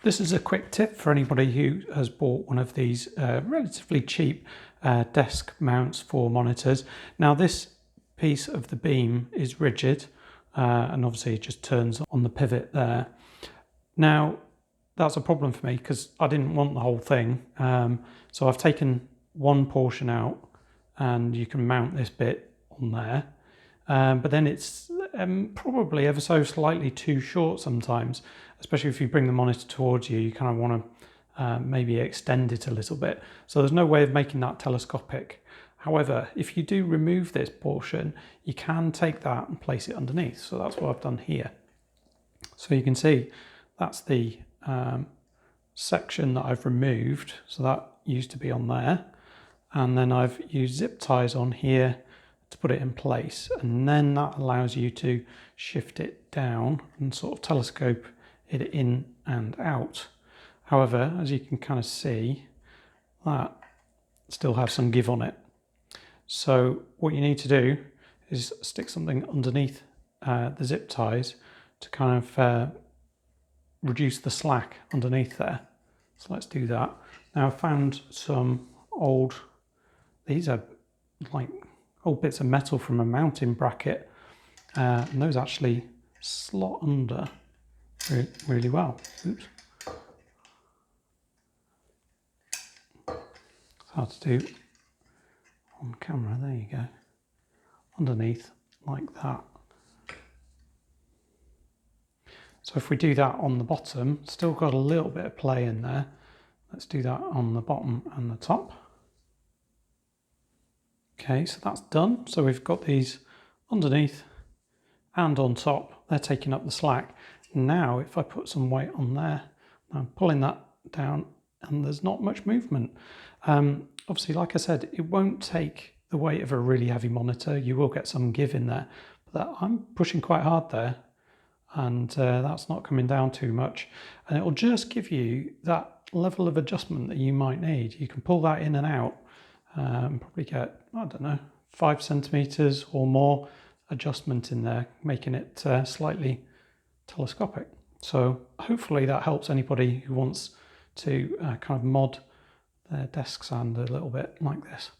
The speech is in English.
This is a quick tip for anybody who has bought one of these relatively cheap desk mounts for monitors. Now this piece of the beam is rigid and obviously it just turns on the pivot there. Now that's a problem for me because I didn't want the whole thing, so I've taken one portion out and you can mount this bit on there. But then it's probably ever so slightly too short sometimes, especially if you bring the monitor towards you, you kind of want to maybe extend it a little bit. So there's no way of making that telescopic. However, if you do remove this portion, you can take that and place it underneath. So that's what I've done here. So you can see that's the section that I've removed. So that used to be on there. And then I've used zip ties on here to put it in place, and then that allows you to shift it down and sort of telescope it in and out. However, as you can kind of see, that still has some give on it. So what you need to do is stick something underneath the zip ties to kind of reduce the slack underneath there. So let's do that. Now I've found some these are like old bits of metal from a mounting bracket, and those actually slot under really well. Oops. It's hard to do on camera. There you go. Underneath like that. So if we do that on the bottom, still got a little bit of play in there. Let's do that on the bottom and the top. Okay, so that's done. So we've got these underneath and on top. They're taking up the slack. Now, if I put some weight on there, I'm pulling that down and there's not much movement. Obviously, like I said, it won't take the weight of a really heavy monitor. You will get some give in there, but I'm pushing quite hard there and that's not coming down too much. And it'll just give you that level of adjustment that you might need. You can pull that in and out. Probably get, I don't know, 5 centimeters or more adjustment in there, making it slightly telescopic. So hopefully that helps anybody who wants to kind of mod their desk stand a little bit like this.